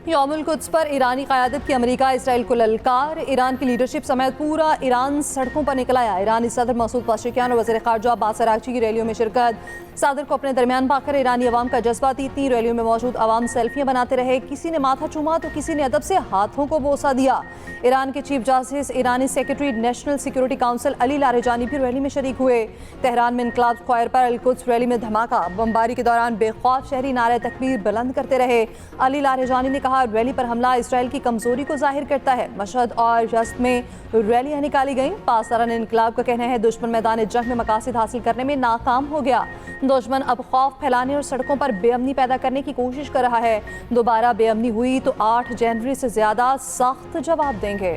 यौमुल Quds पर ईरानी क़यादत की America Israel को ललकार। ईरान की लीडरशिप समेत पूरा ईरान सड़कों पर निकल आया। ईरानी सदर मसूद पज़ेश्कियान और वज़ीर ख़ारजा अब्बास अराग़ची की रैलियों में शिरकत। सदर को अपने दरमियान पाकर ईरानी अवाम का जज्बा थी। इतनी रैलियों में मौजूद अवाम सेल्फियाँ बनाते रहे। किसी ने माथा चूमा तो किसी ने अदब से हाथों को बोसा दिया। ईरान के चीफ जस्टिस, ईरानी secretary national security council Ali Larijani भी रैली में शरीक हुए। तेहरान में इनकलाब स्क्वायर पर अल कुद्स रैली में धमाका। बमबारी के दौरान बेखौफ शहरी नारे तकबीर बुलंद करते रहे। अली लारिजानी ने कहा, रैली पर हमला इसराइल की कमजोरी को जाहिर करता है। मशहद और यज़्द में रैलियां निकाली गईं। पासदारान इनकलाब का कहना है, दुश्मन मैदान जंग में मकासद हासिल करने में नाकाम हो गया। दुश्मन अब खौफ फैलाने और सड़कों पर बेअमनी पैदा करने की कोशिश कर रहा है। दोबारा बेअमनी हुई तो 8 जनवरी से ज्यादा सख्त जवाब देंगे।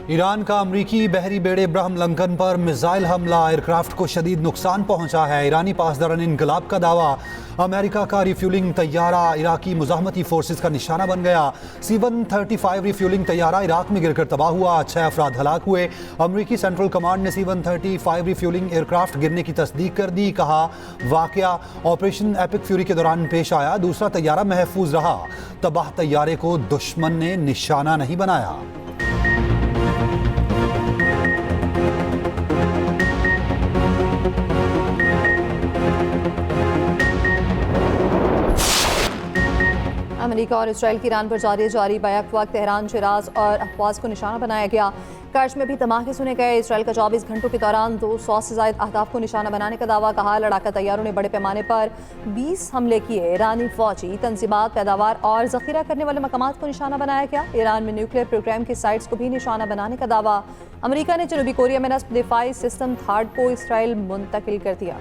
ईरान का अमरीकी बहरी बेड़े ब्रह्म लंकन पर मिसाइल हमला, एयरक्राफ्ट को शदीद नुकसान पहुंचा है। ईरानी पासदारान इनकलाब का दावा, अमेरिका का रिफ्यूलिंग तैयारा इराकी मुजाहमती फोर्सेस का निशाना बन गया। C-135 रिफ्यूलिंग तैयारा इराक में गिरकर तबाह हुआ, 6 अफराद हलाक हुए। अमरीकी सेंट्रल कमांड ने C-135 रिफ्यूलिंग एयरक्राफ्ट गिरने की तस्दीक कर दी। कहा, वाकया ऑपरेशन एपिक फ्यूरी के दौरान पेश आया। दूसरा तैयारा महफूज रहा। तबाह तैयारे को दुश्मन ने निशाना नहीं बनाया। अमेरिका और इसराइल की ईरान पर जारी बैक वक्त तेहरान, शिराज और अहवाज को निशाना बनाया गया। कर्ज में भी धमाके सुने गए। इसराइल का 24 घंटों के दौरान 200 से ज्यादा अहदाफ को निशाना बनाने का दावा। कहा, लड़ाका तैयारों ने बड़े पैमाने पर 20 हमले किए। ईरानी फौजी तंजीमात, पैदावार और जखीरा करने वाले मकामात को निशाना बनाया गया। ईरान में न्यूक्लियर प्रोग्राम की साइट्स को भी निशाना बनाने का दावा। अमेरिका ने जनूबी कोरिया में नस्ब दिफाई सिस्टम थार्ड को इसराइल मुंतकिल कर दिया।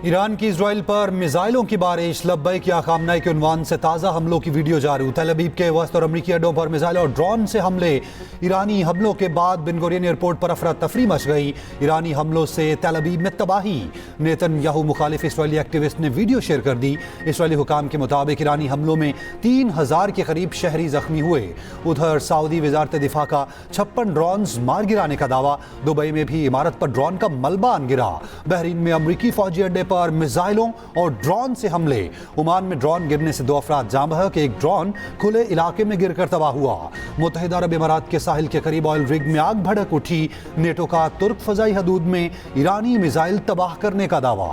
ईरान की इजराइल पर मिसाइलों की बारिश, लब्बैक या खामनाई के उन्वान से ताज़ा हमलों की वीडियो जारी। तेल अवीव के वस्त और अमरीकी अड्डों पर मिसाइल और ड्रोन से हमले। ईरानी हमलों के बाद बिन गुरियन एयरपोर्ट पर अफरा तफरी मच गई। ईरानी हमलों से तेल अवीव में तबाही। नेतन्याहू मुखालिफ इसराइली एक्टिविस्ट ने वीडियो शेयर कर दी। इसराइली हुकाम के मुताबिक ईरानी हमलों में 3000 के करीब शहरी जख्मी हुए। उधर सऊदी वजारत दिफा का 56 ड्रोन मार गिराने का दावा। दुबई में भी इमारत पर ड्रोन का मलबा गिरा। बहरीन में अमरीकी फौजी अड्डे पर मिसाइलों और ड्रोन से हमले। ओमान में ड्रोन गिरने से 2 अफराद जाँ बहक, एक ड्रोन खुले इलाके में गिरकर तबाह हुआ। मुत्तहिदा अरब इमारात के साहिल के करीब ऑयल रिग में आग भड़क उठी। नेटो का तुर्क फजाई हदूद में ईरानी मिसाइल तबाह करने का दावा।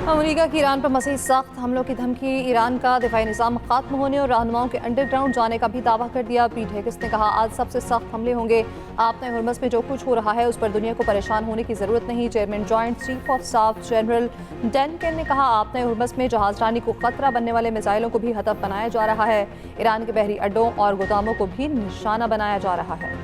अमेरिका की ईरान पर मज़ीद सख्त हमलों की धमकी। ईरान का दिफाई निज़ाम खत्म होने और रहनुमाओं के अंडरग्राउंड जाने का भी दावा कर दिया। पीट हेगेस ने कहा, आज सबसे सख्त हमले होंगे। आपने हुर्मस में जो कुछ हो रहा है उस पर दुनिया को परेशान होने की ज़रूरत नहीं। Chairman joint chief of staff general डेनकेन ने कहा, आपने हुर्मस में जहाजरानी को खतरा बनने वाले मिसाइलों को भी हदफ बनाया जा रहा है। ईरान के बहरी अड्डों और गोदामों को भी निशाना बनाया जा रहा है।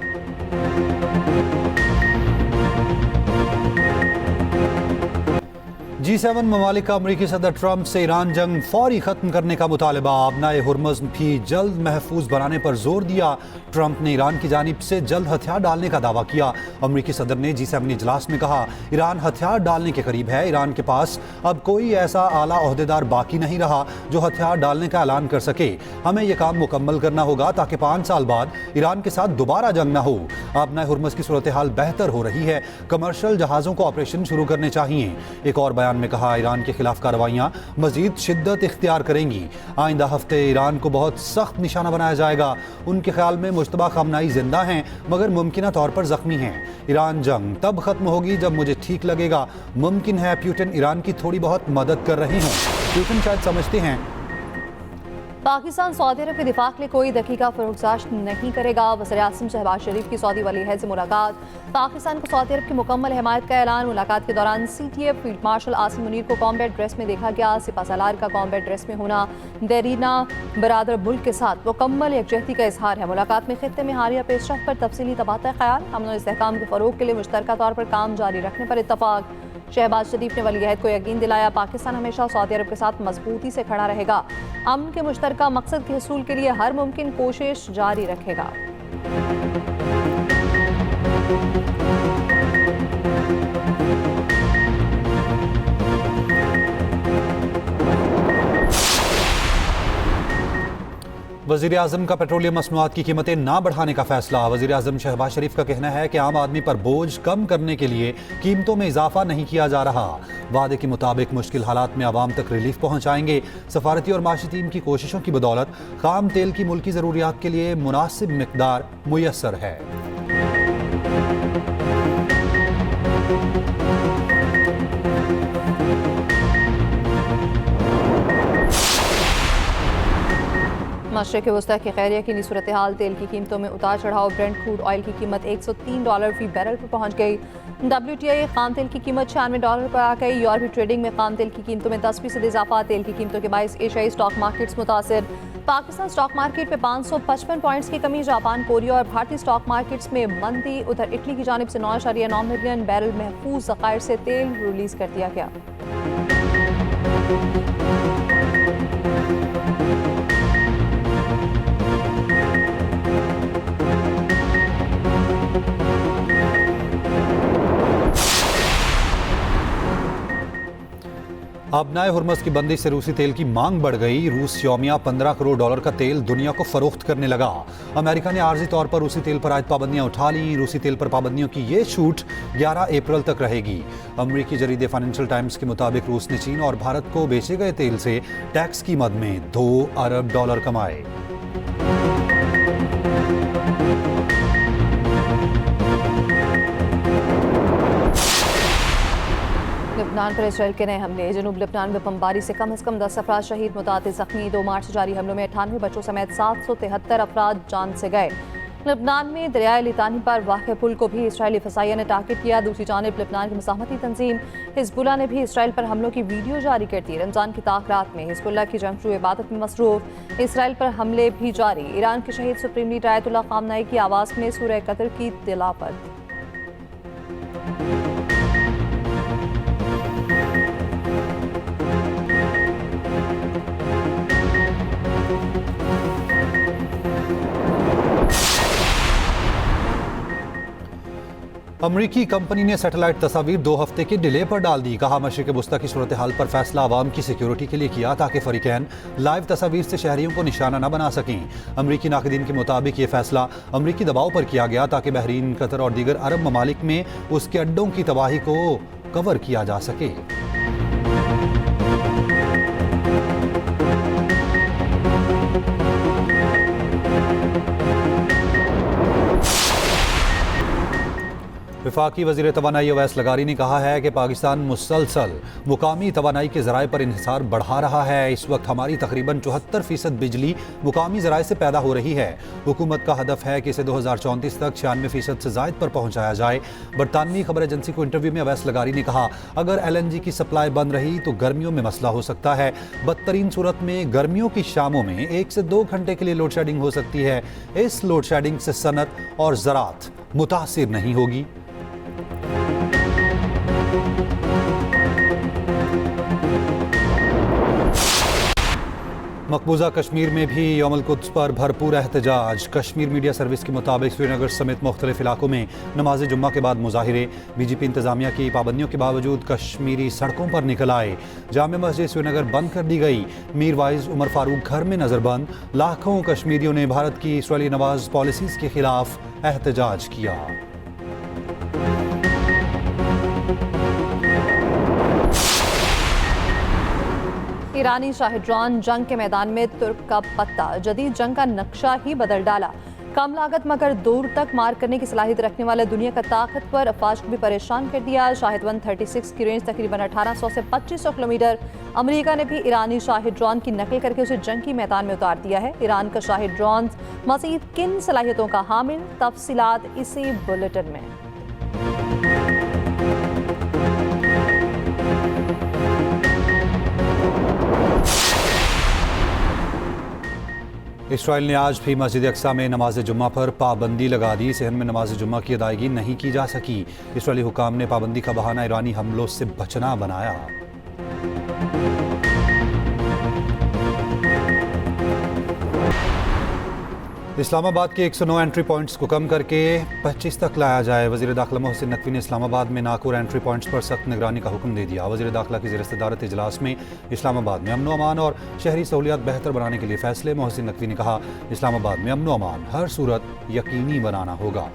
G7 ममालिक का अमरीकी सदर ट्रंप से ईरान जंग फौरी खत्म करने का मुतालबा। अपनाए हुर्मज़ भी जल्द महफूज बनाने पर जोर दिया। ट्रंप ने ईरान की जानिब से जल्द हथियार डालने का दावा किया। अमरीकी सदर ने G7 इजलास में कहा, ईरान हथियार डालने के करीब है। ईरान के पास अब कोई ऐसा आला ओहदेदार बाकी नहीं रहा जो हथियार डालने का ऐलान कर सके। हमें यह काम मुकम्मल करना होगा ताकि 5 साल बाद ईरान के साथ दोबारा जंग न हो। अपनाए हुर्मज़ की सूरत हाल बेहतर हो रही है। कमर्शियल जहाज़ों को ऑपरेशन शुरू करने चाहिए। एक और बयान में कहा, ईरान के खिलाफ कार्रवाइयां मजीद शिद्दत इख्तियार करेंगी। आइंदा हफ्ते ईरान को बहुत सख्त निशाना बनाया जाएगा। उनके ख्याल में मुश्तबा खामनाई जिंदा हैं मगर मुमकिन तौर पर जख्मी हैं। ईरान जंग तब खत्म होगी जब मुझे ठीक लगेगा। मुमकिन है प्यूटिन ईरान की थोड़ी बहुत मदद कर रहे हैं। प्यूटिन शायद समझते हैं पाकिस्तान सऊदी अरब के दिफा के लिए कोई दकीका फरोख्त नहीं करेगा। वज़ीर-ए-आज़म शहबाज शरीफ की सऊदी वली अहद से मुलाकात। पाकिस्तान को सऊदी अरब की मुकम्मल हिमायत का ऐलान। मुलाकात के दौरान CTF field marshal Asim Munir को कॉम्बैट ड्रेस में देखा गया। सिपा सालार का कॉम्बैट ड्रेस में होना देरीना बरादर मुल्क के साथ मुकम्मल यकजहती का इजहार है। मुलाकात में खित्ते में हालिया पेशरफ्त पर तफसीली तबादला ख्याल। अमन और इस्तेहकाम के फरोग के लिए मुश्तरका तौर पर काम जारी रखने पर इत्तफाक। शहबाज शरीफ ने वली अहद को यकीन दिलाया पाकिस्तान हमेशा सऊदी अरब के साथ मजबूती से खड़ा रहेगा। अमन के मुश्तरका मकसद के हसूल के लिए हर मुमकिन कोशिश जारी रखेगा। वज़ीर-ए-आज़म का पेट्रोलियम मसनूआत की कीमतें ना बढ़ाने का फैसला। वज़ीर-ए-आज़म शहबाज शरीफ का कहना है कि आम आदमी पर बोझ कम करने के लिए कीमतों में इजाफा नहीं किया जा रहा। वादे के मुताबिक मुश्किल हालात में आवाम तक रिलीफ पहुँचाएंगे। सफारती और माशी टीम की कोशिशों की बदौलत खाम तेल की मुल्की ज़रूरियात के लिए मुनासिब मिकदार मुयस्सर है। मशरिक़ वस्ता की खैरिया की सूरत हाल। तेल की कीमतों में उतार चढ़ाव। ब्रेंट क्रूड ऑयल की कीमत $103 फी बैरल पर पहुंच गई। WTI खाम तेल की कीमत $96 पर आ गई। यूरोपीय ट्रेडिंग में खाम तेल की कीमतों में 10% इजाफा। तेल की कीमतों के बायस एशियाई स्टॉक मार्केट्स मुतासिर। पाकिस्तान स्टॉक मार्केट में 555 पॉइंट्स की कमी। जापान, कोरिया और भारतीय स्टॉक मार्केट्स में मंदी। उधर इटली की जानिब से 9.9 मिलियन बैरल महफूज ज़खायर से तेल रिलीज कर दिया गया। अब नए हुर्मस की बंदी से रूसी तेल की मांग बढ़ गई। रूस यौमिया $15 करोड़ का तेल दुनिया को फरोख्त करने लगा। अमेरिका ने आर्जी तौर पर रूसी तेल पर आयद पाबंदियां उठा ली। रूसी तेल पर पाबंदियों की ये छूट 11 अप्रैल तक रहेगी। अमरीकी जरीदे फाइनेंशियल टाइम्स के मुताबिक रूस ने चीन और भारत को बेचे गए तेल से टैक्स की मद में $2 अरब कमाए। लेबनान पर इसराइल के नए हमले। जनूब लेबनान में बमबारी से कम से कम 10 अफराद शहीद, मुतादिद जख्मी। 2 मार्च से जारी हमलों में 98 बच्चों समेत 773 अफराद जान से गए। लेबनान में दरियाए लितानी पर वाक़े पुल को भी इसराइली फसाइया ने टारगेट किया। दूसरी जानिब लेबनान की मुसाहमती तंजीम हिजबुल्लाह ने भी इसराइल पर हमलों की वीडियो जारी कर दी। रमजान की ताक़रात में हिजबुल्लाह की जंगजू इबादत में मसरूफ। इसराइल पर हमले भी जारी। ईरान के शहीद सुप्रीम लीडर आयतुल्लाह ख़ामनेई की आवाज़ में सूरह कद्र की तिलावत। अमरीकी कंपनी ने सैटेलाइट तस्वीर 2 हफ्ते के डिले पर डाल दी। कहा मशरिक़ वस्ता की सूरत हाल पर फैसला आवाम की सिक्योरिटी के लिए किया ताकि फरीकैन लाइव तस्वीर से शहरियों को निशाना न बना सकें। अमरीकी नाक़दीन के मुताबिक ये फैसला अमरीकी दबाव पर किया गया ताकि बहरीन, कतर और दीगर अरब ममालिक में उसके अड्डों की तबाही को कवर किया जा सके। वफाकी वज़ीर तवानाई अवैस लगारी ने कहा है कि पाकिस्तान मुसलसल मुकामी तवानाई के ज़राए पर इन्हिसार बढ़ा रहा है। इस वक्त हमारी तकरीबन 74% बिजली मुकामी ज़राए से पैदा हो रही है। हुकूमत का हदफ है कि इसे 2034 तक 96% से ज़ायद पर पहुँचाया जाए। बरतानवी खबर एजेंसी को इंटरव्यू में अवैस लगारी ने कहा, अगर LNG की सप्लाई बंद रही तो गर्मियों में मसला हो सकता है। बदतरीन सूरत में गर्मियों की शामों में 1 से 2 घंटे के लिए लोड शेडिंग हो सकती है। इस लोड शेडिंग से सनत और ज़राअत मुतासिर नहीं होगी। मकबूजा कश्मीर में भी यौमुल कुद्स पर भरपूर एहतजाज। कश्मीर मीडिया सर्विस के मुताबिक श्रीनगर समेत मुख्तलिफ इलाकों में नमाज जुम्मा के बाद मुजाहिरे। BGP इंतजामिया की पाबंदियों के बावजूद कश्मीरी सड़कों पर निकल आए। जामे मस्जिद श्रीनगर बंद कर दी गई। मीर वाइज उमर फारूक घर में नजरबंद। लाखों कश्मीरियों ने भारत की इसराइली नवाज पॉलिसीज के खिलाफ एहतजाज किया। ईरानी शाहिद ड्रोन जंग के मैदान में तुर्क का पत्ता, जदीद जंग का नक्शा ही बदल डाला। कम लागत मगर दूर तक मार करने की सलाहियत रखने वाले दुनिया का ताकतवर अफवाज को भी परेशान कर दिया। शाहिद 136 की रेंज तकरीबन 1800 से 2500 किलोमीटर। अमेरिका ने भी ईरानी शाहिद ड्रोन की नकल करके उसे जंगी मैदान में उतार दिया है। ईरान का शाहिद ड्रोन मज़ीद किन सलाहियतों का हामिल, तफसीलात इसी बुलेटिन में। इसराइल ने आज भी मस्जिद अक्सा में नमाज जुम्मा पर पाबंदी लगा दी। सहन में नमाज जुम्मा की अदायगी नहीं की जा सकी। इसराइली हुकाम ने पाबंदी का बहाना ईरानी हमलों से बचना बनाया। इस्लामाबाद के 109 एंट्री पॉइंट्स को कम करके 25 तक लाया जाए। वज़ीर दाखिला मोहसिन नकवी ने इस्लामाबाद में नाकोर एंट्री पॉइंट्स पर सख्त निगरानी का हुक्म दे दिया। वज़ीर दाखिला की ज़ेर सदारत इजलास में इस्लामाबाद में अमन व अमान और शहरी सहूलियात बेहतर बनाने के लिए फैसले। मोहसिन नकवी ने कहा, इस्लामाबाद में अमन व अमान हर सूरत यकीनी बनाना होगा।